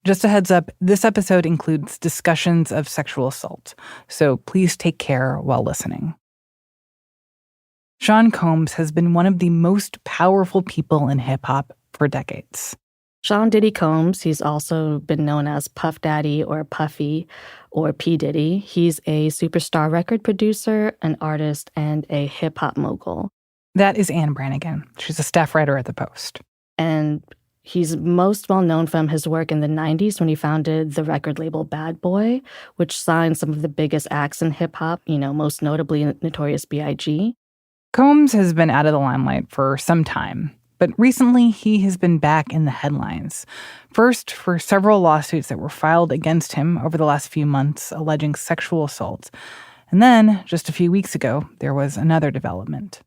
Just a heads up, this episode includes discussions of sexual assault, so please take care while listening. Sean Combs has been one of the most powerful people in hip-hop for decades. Sean Diddy Combs, he's also been known as Puff Daddy or Puffy or P. Diddy. He's a superstar record producer, an artist, and a hip-hop mogul. That is Anne Brannigan. She's a staff writer at The Post. And he's most well known from his work in the 90s when he founded the record label Bad Boy, which signed some of the biggest acts in hip-hop, most notably Notorious B.I.G. Combs has been out of the limelight for some time, but recently he has been back in the headlines. First, for several lawsuits that were filed against him over the last few months alleging sexual assault. And then, just a few weeks ago, there was another development.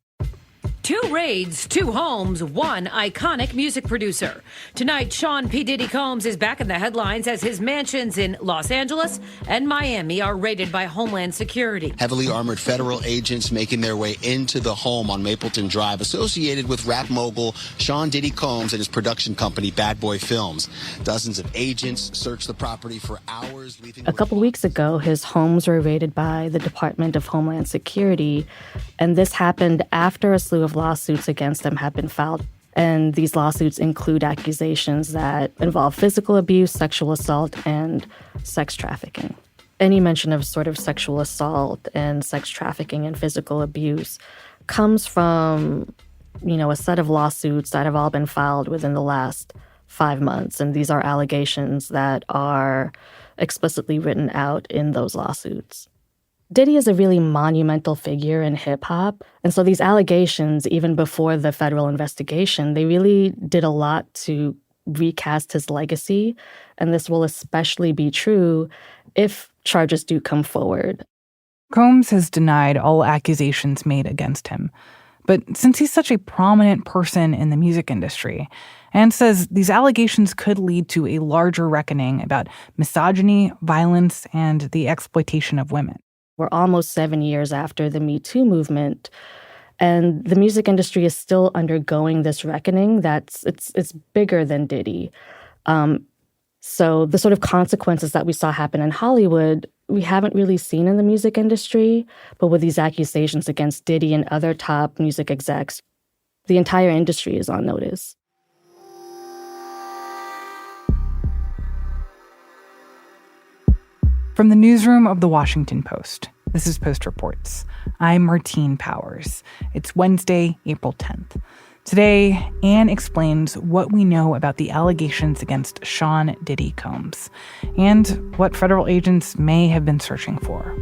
2 raids, 2 homes, 1 iconic music producer. Tonight, Sean P. Diddy Combs is back in the headlines as his mansions in Los Angeles and Miami are raided by Homeland Security. Heavily armored federal agents making their way into the home on Mapleton Drive associated with rap mogul Sean Diddy Combs and his production company Bad Boy Films. Dozens of agents searched the property for hours. A couple weeks ago, his homes were raided by the Department of Homeland Security, and this happened after a slew of lawsuits against him have been filed. And these lawsuits include accusations that involve physical abuse, sexual assault, and sex trafficking. Any mention of sort of sexual assault and sex trafficking and physical abuse comes from, a set of lawsuits that have all been filed within the last 5 months. And these are allegations that are explicitly written out in those lawsuits. Diddy is a really monumental figure in hip-hop, and so these allegations, even before the federal investigation, they really did a lot to recast his legacy, and this will especially be true if charges do come forward. Combs has denied all accusations made against him, but since he's such a prominent person in the music industry, and says these allegations could lead to a larger reckoning about misogyny, violence, and the exploitation of women. We're almost 7 years after the Me Too movement, and the music industry is still undergoing this reckoning it's bigger than Diddy. So the sort of consequences that we saw happen in Hollywood, we haven't really seen in the music industry, but with these accusations against Diddy and other top music execs, the entire industry is on notice. From the newsroom of The Washington Post, this is Post Reports. I'm Martine Powers. It's Wednesday, April 10th. Today, Anne explains what we know about the allegations against Sean Diddy Combs and what federal agents may have been searching for.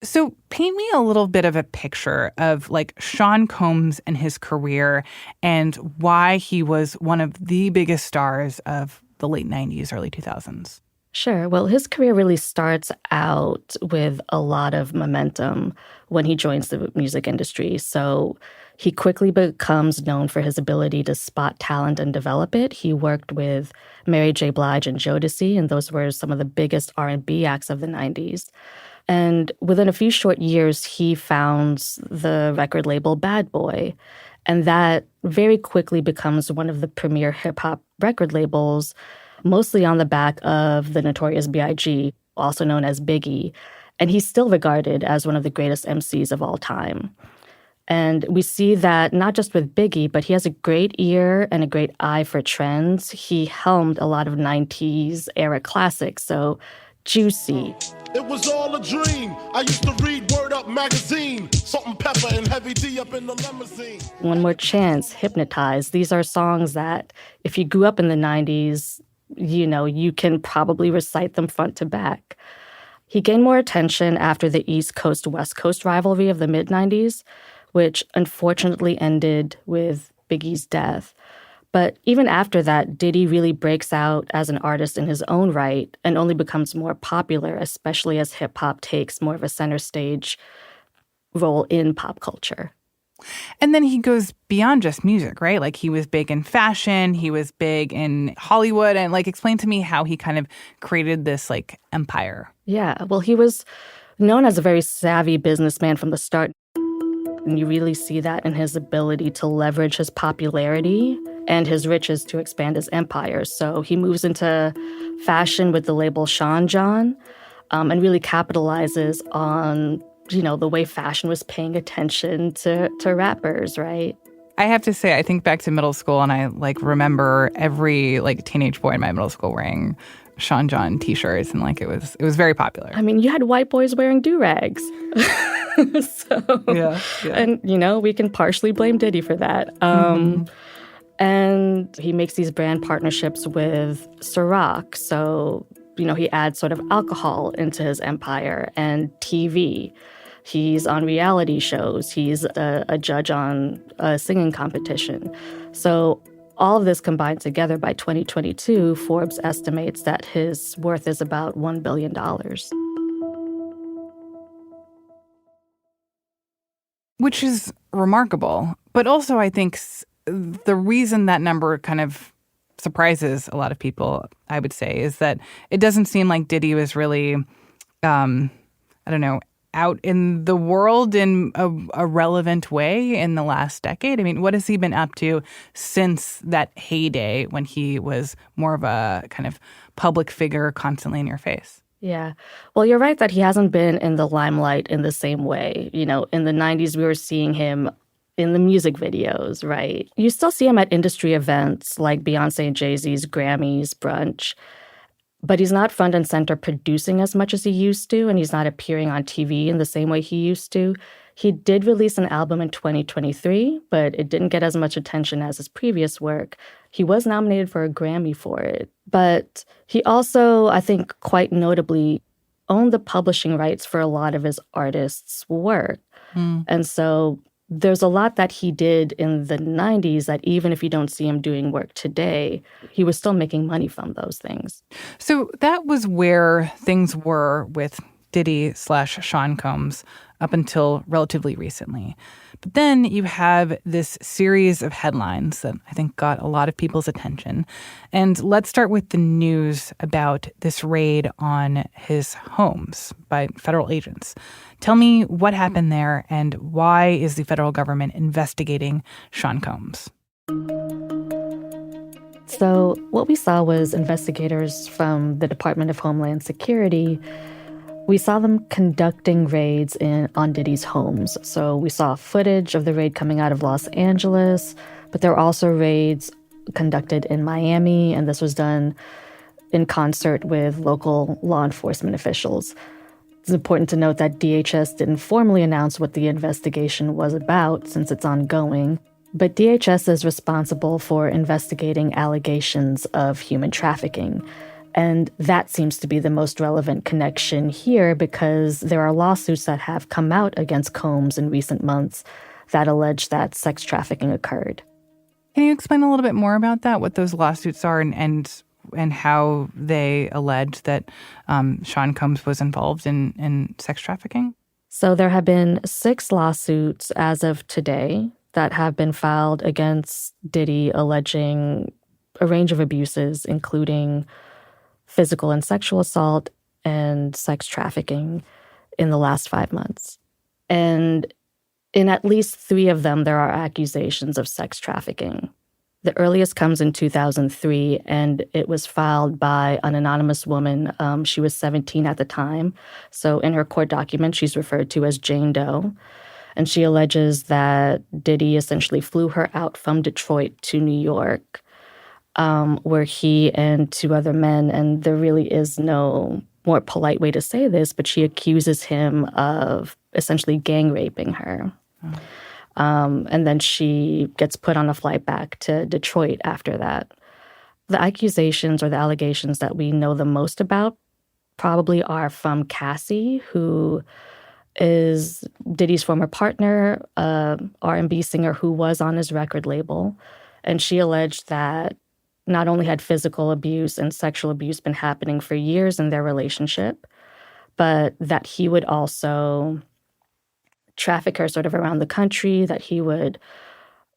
So paint me a little bit of a picture of Sean Combs and his career and why he was one of the biggest stars of the late 90s, early 2000s. Sure. Well, his career really starts out with a lot of momentum when he joins the music industry. So he quickly becomes known for his ability to spot talent and develop it. He worked with Mary J. Blige and Jodeci, and those were some of the biggest R&B acts of the 90s. And within a few short years, he founds the record label Bad Boy. And that very quickly becomes one of the premier hip-hop record labels, mostly on the back of the Notorious B.I.G., also known as Biggie. And he's still regarded as one of the greatest MCs of all time. And we see that not just with Biggie, but he has a great ear and a great eye for trends. He helmed a lot of 90s era classics, so Juicy. It was all a dream. I used to read Word Up magazine. Salt and pepper and heavy D up in the limousine. One More Chance, Hypnotize. These are songs that if you grew up in the 90s, you can probably recite them front to back. He gained more attention after the East Coast-West Coast rivalry of the mid-90s, which unfortunately ended with Biggie's death. But even after that, Diddy really breaks out as an artist in his own right and only becomes more popular, especially as hip-hop takes more of a center stage role in pop culture. And then he goes beyond just music, right? He was big in fashion, he was big in Hollywood, and explain to me how he kind of created this empire. Yeah, well, he was known as a very savvy businessman from the start. And you really see that in his ability to leverage his popularity and his riches to expand his empire. So he moves into fashion with the label Sean John, and really capitalizes on, the way fashion was paying attention to rappers, right? I have to say, I think back to middle school, and I remember every teenage boy in my middle school wearing Sean John T-shirts, and it was very popular. I mean, you had white boys wearing do-rags. Yeah. And we can partially blame Diddy for that. And he makes these brand partnerships with Ciroc. So, he adds sort of alcohol into his empire, and TV. He's on reality shows. He's a judge on a singing competition. So all of this combined together, by 2022, Forbes estimates that his worth is about $1 billion. Which is remarkable. But also, I think the reason that number kind of surprises a lot of people, I would say, is that it doesn't seem like Diddy was really, out in the world in a relevant way in the last decade. I mean, what has he been up to since that heyday when he was more of a kind of public figure constantly in your face? Yeah. Well, you're right that he hasn't been in the limelight in the same way. In the 90s, we were seeing him in the music videos, right? You still see him at industry events like Beyonce and Jay-Z's Grammys brunch. But he's not front and center producing as much as he used to, and he's not appearing on TV in the same way he used to. He did release an album in 2023, but it didn't get as much attention as his previous work. He was nominated for a Grammy for it. But he also, I think, quite notably, owned the publishing rights for a lot of his artists' work. And so there's a lot that he did in the 90s that even if you don't see him doing work today, he was still making money from those things. So that was where things were with Diddy/Sean Combs up until relatively recently. But then you have this series of headlines that I think got a lot of people's attention. And let's start with the news about this raid on his homes by federal agents. Tell me what happened there and why is the federal government investigating Sean Combs? So what we saw was investigators from the Department of Homeland Security. We saw them conducting raids on Diddy's homes. So we saw footage of the raid coming out of Los Angeles, but there were also raids conducted in Miami, and this was done in concert with local law enforcement officials. It's important to note that DHS didn't formally announce what the investigation was about since it's ongoing, but DHS is responsible for investigating allegations of human trafficking. And that seems to be the most relevant connection here because there are lawsuits that have come out against Combs in recent months that allege that sex trafficking occurred. Can you explain a little bit more about that, what those lawsuits are and how they allege that Sean Combs was involved in sex trafficking? So there have been 6 lawsuits as of today that have been filed against Diddy alleging a range of abuses, including physical and sexual assault and sex trafficking in the last 5 months. And in at least 3 of them, there are accusations of sex trafficking. The earliest comes in 2003, and it was filed by an anonymous woman. She was 17 at the time. So in her court document, she's referred to as Jane Doe. And she alleges that Diddy essentially flew her out from Detroit to New York, where he and 2 other men, and there really is no more polite way to say this, but she accuses him of essentially gang raping her. And then she gets put on a flight back to Detroit after that. The accusations or the allegations that we know the most about probably are from Cassie, who is Diddy's former partner, a R&B singer who was on his record label. And she alleged that not only had physical abuse and sexual abuse been happening for years in their relationship, but that he would also traffic her sort of around the country, that he would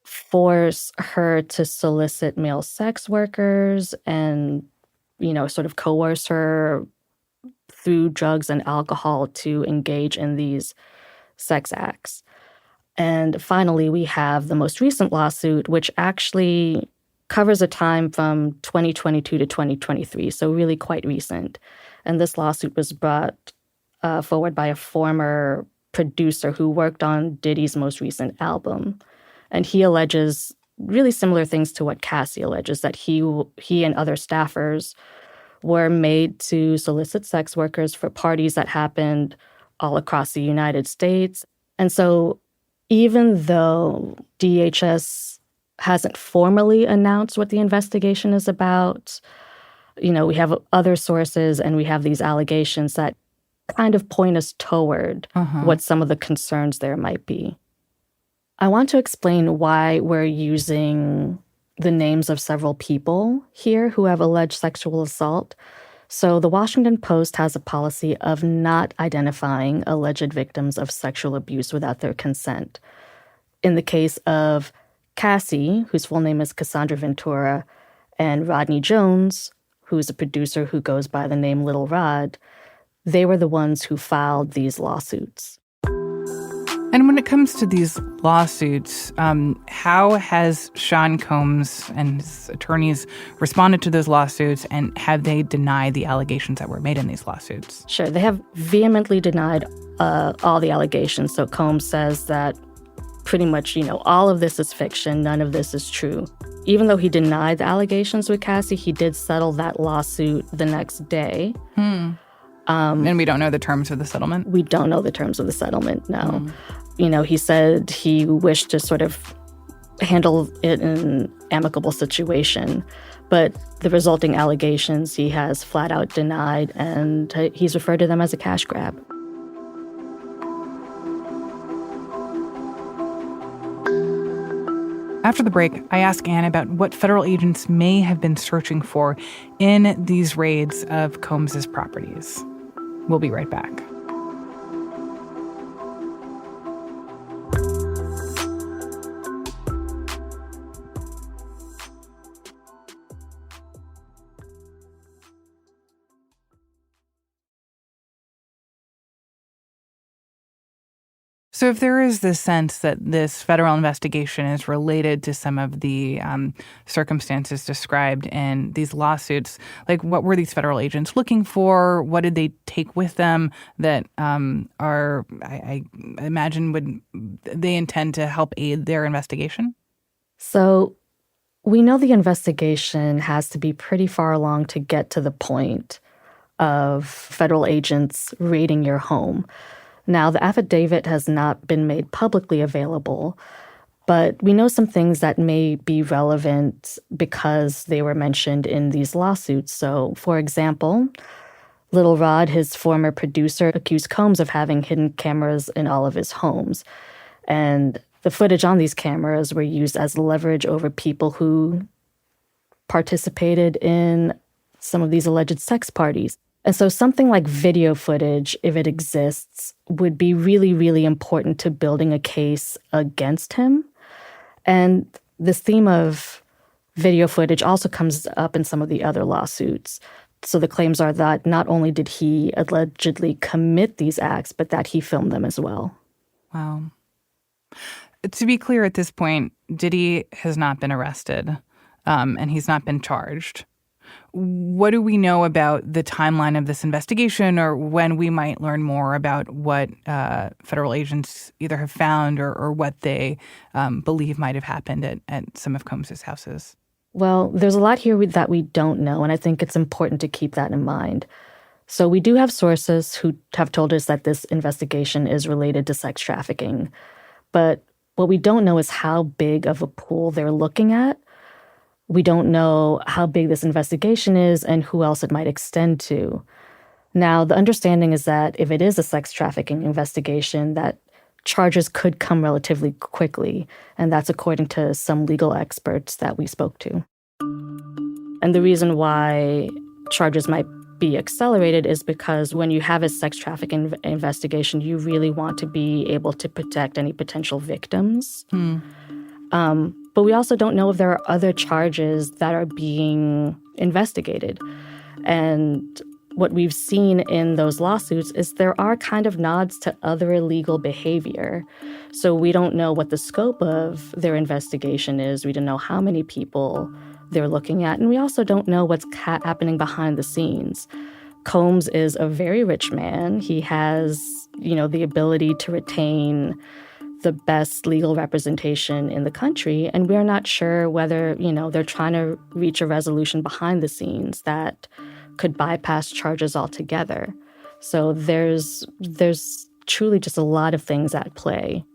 force her to solicit male sex workers and, sort of coerce her through drugs and alcohol to engage in these sex acts. And finally, we have the most recent lawsuit, which actually covers a time from 2022 to 2023, so really quite recent. And this lawsuit was brought forward by a former producer who worked on Diddy's most recent album. And he alleges really similar things to what Cassie alleges, that he and other staffers were made to solicit sex workers for parties that happened all across the United States. And so even though DHS hasn't formally announced what the investigation is about, we have other sources and we have these allegations that kind of point us toward what some of the concerns there might be. I want to explain why we're using the names of several people here who have alleged sexual assault. So the Washington Post has a policy of not identifying alleged victims of sexual abuse without their consent. In the case of Cassie, whose full name is Cassandra Ventura, and Rodney Jones, who is a producer who goes by the name Little Rod, they were the ones who filed these lawsuits. And when it comes to these lawsuits, how has Sean Combs and his attorneys responded to those lawsuits, and have they denied the allegations that were made in these lawsuits? Sure. They have vehemently denied all the allegations. So Combs says that pretty much, all of this is fiction. None of this is true. Even though he denied the allegations with Cassie, he did settle that lawsuit the next day. And we don't know the terms of the settlement? We don't know the terms of the settlement, no. He said he wished to sort of handle it in an amicable situation, but the resulting allegations he has flat out denied, and he's referred to them as a cash grab. After the break, I ask Anne about what federal agents may have been searching for in these raids of Combs' properties. We'll be right back. So if there is this sense that this federal investigation is related to some of the circumstances described in these lawsuits, like what were these federal agents looking for? What did they take with them that I imagine they intend to help aid their investigation? So we know the investigation has to be pretty far along to get to the point of federal agents raiding your home. Now, the affidavit has not been made publicly available, but we know some things that may be relevant because they were mentioned in these lawsuits. So, for example, Little Rod, his former producer, accused Combs of having hidden cameras in all of his homes. And the footage on these cameras were used as leverage over people who participated in some of these alleged sex parties. And so something like video footage, if it exists, would be really, really important to building a case against him. And this theme of video footage also comes up in some of the other lawsuits. So the claims are that not only did he allegedly commit these acts, but that he filmed them as well. Wow. To be clear at this point, Diddy has not been arrested, and he's not been charged. What do we know about the timeline of this investigation, or when we might learn more about what federal agents either have found or what they believe might have happened at some of Combs' houses? Well, there's a lot here that we don't know, and I think it's important to keep that in mind. So we do have sources who have told us that this investigation is related to sex trafficking. But what we don't know is how big of a pool they're looking at. We don't know how big this investigation is and who else it might extend to. Now, the understanding is that if it is a sex trafficking investigation, that charges could come relatively quickly, and that's according to some legal experts that we spoke to. And the reason why charges might be accelerated is because when you have a sex trafficking investigation, you really want to be able to protect any potential victims. But we also don't know if there are other charges that are being investigated. And what we've seen in those lawsuits is there are kind of nods to other illegal behavior. So we don't know what the scope of their investigation is. We don't know how many people they're looking at. And we also don't know what's happening behind the scenes. Combs is a very rich man. He has, the ability to retain the best legal representation in the country. And we're not sure whether, they're trying to reach a resolution behind the scenes that could bypass charges altogether. So there's truly just a lot of things at play.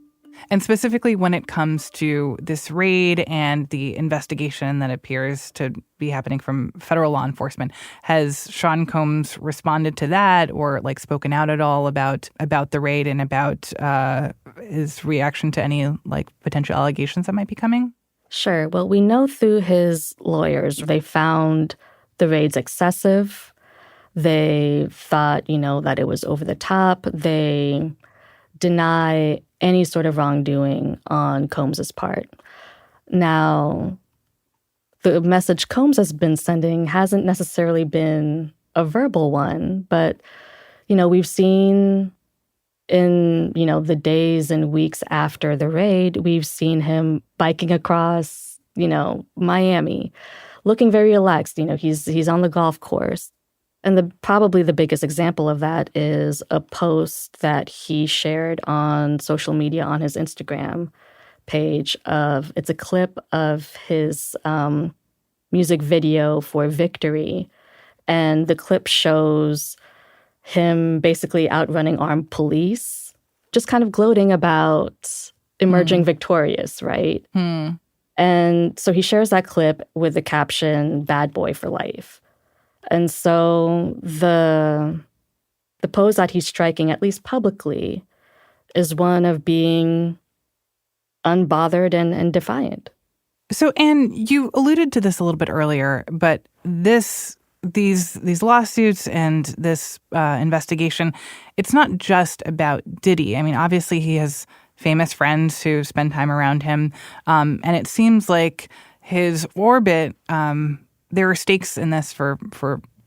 And specifically when it comes to this raid and the investigation that appears to be happening from federal law enforcement, has Sean Combs responded to that or spoken out at all about the raid and about his reaction to any potential allegations that might be coming? Sure. Well, we know through his lawyers, they found the raid's excessive. They thought, that it was over the top. They deny any sort of wrongdoing on Combs's part. Now, the message Combs has been sending hasn't necessarily been a verbal one, but, we've seen in, the days and weeks after the raid, we've seen him biking across, Miami, looking very relaxed. He's on the golf course. And probably the biggest example of that is a post that he shared on social media on his Instagram page it's a clip of his music video for Victory. And the clip shows him basically outrunning armed police, just kind of gloating about emerging victorious, right? And so he shares that clip with the caption, "Bad boy for life." And so the pose that he's striking, at least publicly, is one of being unbothered and defiant. So, Anne, you alluded to this a little bit earlier, but these lawsuits and this investigation, it's not just about Diddy. I mean, obviously he has famous friends who spend time around him, and it seems like his orbit, there are stakes in this for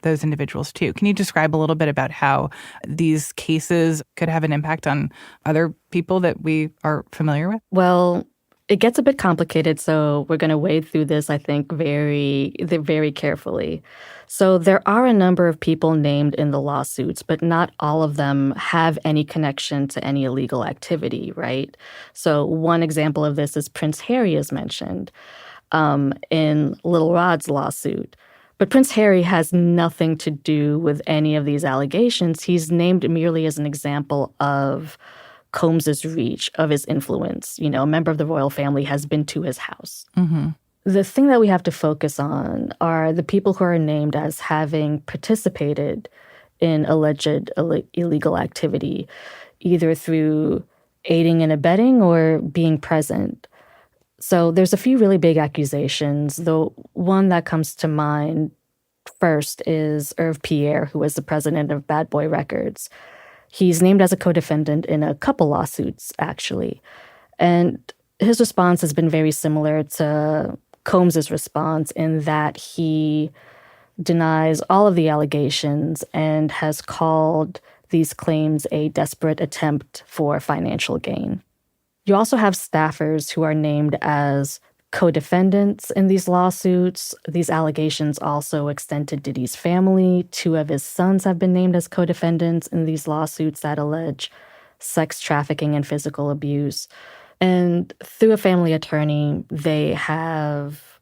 those individuals too. Can you describe a little bit about how these cases could have an impact on other people that we are familiar with? Well, it gets a bit complicated, so we're going to wade through this, I think, very carefully. So there are a number of people named in the lawsuits, but not all of them have any connection to any illegal activity, right? So one example of this is Prince Harry is mentioned in Lil Rod's lawsuit. But Prince Harry has nothing to do with any of these allegations. He's named merely as an example of Combs's reach, of his influence. A member of the royal family has been to his house. Mm-hmm. The thing that we have to focus on are the people who are named as having participated in alleged illegal activity, either through aiding and abetting or being present. So there's a few really big accusations. The one that comes to mind first is Irv Pierre, who was the president of Bad Boy Records. He's named as a co-defendant in a couple lawsuits, actually. And his response has been very similar to Combs's response in that he denies all of the allegations and has called these claims a desperate attempt for financial gain. You also have staffers who are named as co-defendants in these lawsuits. These allegations also extend to Diddy's family. 2 of his sons have been named as co-defendants in these lawsuits that allege sex trafficking and physical abuse. And through a family attorney, they have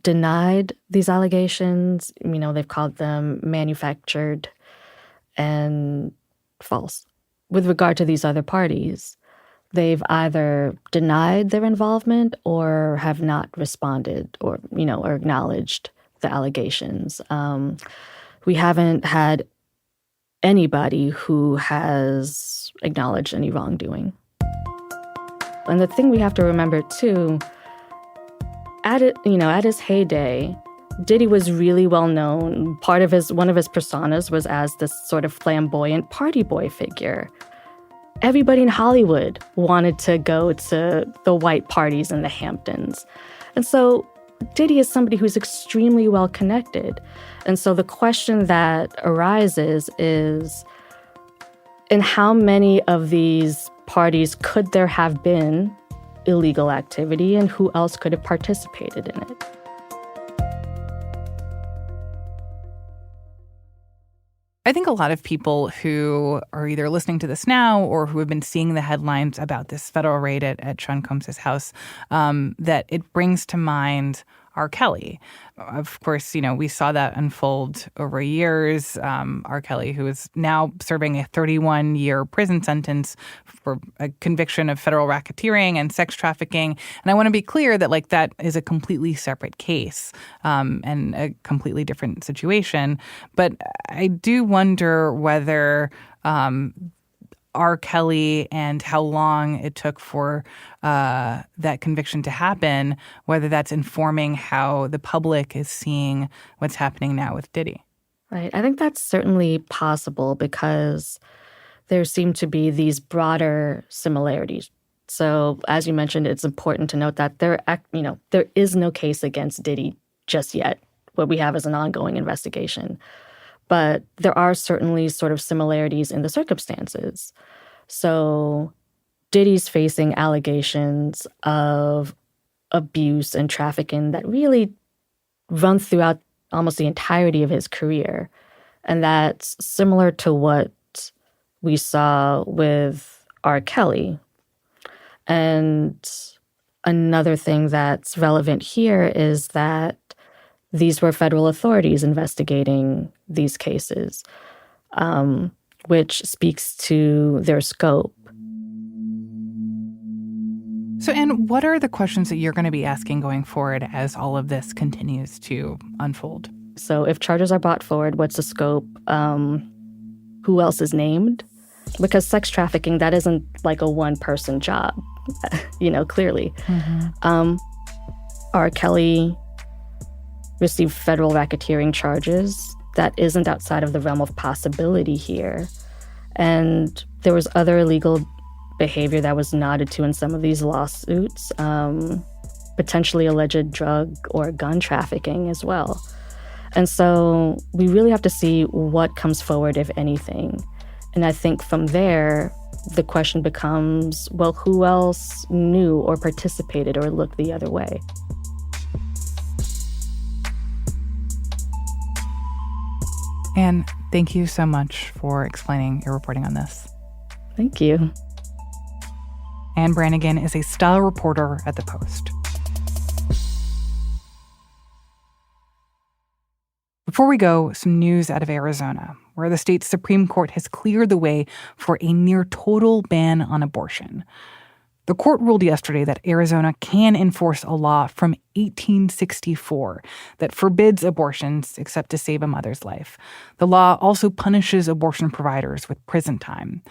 denied these allegations. They've called them manufactured and false. With regard to these other parties, they've either denied their involvement or have not responded or acknowledged the allegations. We haven't had anybody who has acknowledged any wrongdoing. And the thing we have to remember too, at his heyday, Diddy was really well known. One of his personas was as this sort of flamboyant party boy figure. Everybody in Hollywood wanted to go to the white parties in the Hamptons. And so Diddy is somebody who's extremely well connected. And so the question that arises is, in how many of these parties could there have been illegal activity, and who else could have participated in it? I think a lot of people who are either listening to this now or who have been seeing the headlines about this federal raid at Sean Combs' house, that it brings to mind R. Kelly. Of course, we saw that unfold over years. R. Kelly, who is now serving a 31-year prison sentence for a conviction of federal racketeering and sex trafficking. And I want to be clear that that is a completely separate case and a completely different situation. But I do wonder whether R. Kelly and how long it took for that conviction to happen, whether that's informing how the public is seeing what's happening now with Diddy. Right. I think that's certainly possible because there seem to be these broader similarities. So, as you mentioned, it's important to note that there is no case against Diddy just yet. What we have is an ongoing investigation. But there are certainly sort of similarities in the circumstances. So Diddy's facing allegations of abuse and trafficking that really run throughout almost the entirety of his career. And that's similar to what we saw with R. Kelly. And another thing that's relevant here is that these were federal authorities investigating these cases, which speaks to their scope. So, Anne, what are the questions that you're going to be asking going forward as all of this continues to unfold? So if charges are brought forward, what's the scope? Who else is named? Because sex trafficking, that isn't like a one-person job, clearly. Mm-hmm. R. Kelly received federal racketeering charges. That isn't outside of the realm of possibility here. And there was other illegal behavior that was nodded to in some of these lawsuits, potentially alleged drug or gun trafficking as well. And so we really have to see what comes forward, if anything. And I think from there, the question becomes, well, who else knew or participated or looked the other way? Anne, thank you so much for explaining your reporting on this. Thank you. Anne Brannigan is a style reporter at The Post. Before we go, some news out of Arizona, where the state's Supreme Court has cleared the way for a near-total ban on abortion. The court ruled yesterday that Arizona can enforce a law from 1864 that forbids abortions except to save a mother's life. The law also punishes abortion providers with prison time.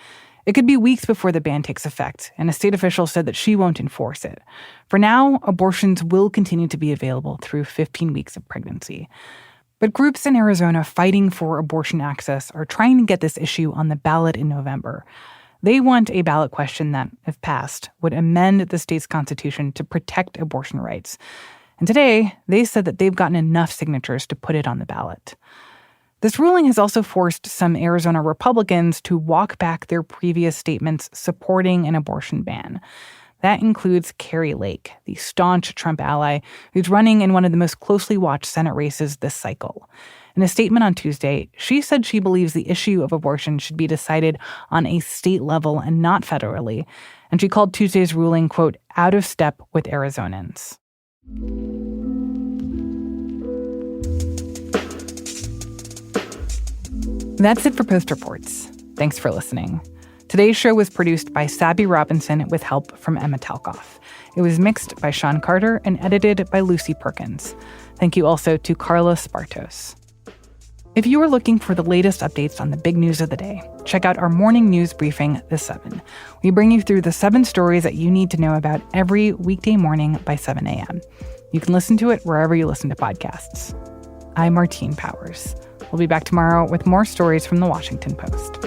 It could be weeks before the ban takes effect, and a state official said that she won't enforce it. For now, abortions will continue to be available through 15 weeks of pregnancy. But groups in Arizona fighting for abortion access are trying to get this issue on the ballot in November. They want a ballot question that, if passed, would amend the state's constitution to protect abortion rights. And today, they said that they've gotten enough signatures to put it on the ballot. This ruling has also forced some Arizona Republicans to walk back their previous statements supporting an abortion ban. That includes Carrie Lake, the staunch Trump ally who's running in one of the most closely watched Senate races this cycle. In a statement on Tuesday, she said she believes the issue of abortion should be decided on a state level and not federally, and she called Tuesday's ruling, quote, out of step with Arizonans. That's it for Post Reports. Thanks for listening. Today's show was produced by Sabby Robinson with help from Emma Talkoff. It was mixed by Sean Carter and edited by Lucy Perkins. Thank you also to Carla Spartos. If you are looking for the latest updates on the big news of the day, check out our morning news briefing, The 7. We bring you through the 7 stories that you need to know about every weekday morning by 7 a.m. You can listen to it wherever you listen to podcasts. I'm Martine Powers. We'll be back tomorrow with more stories from The Washington Post.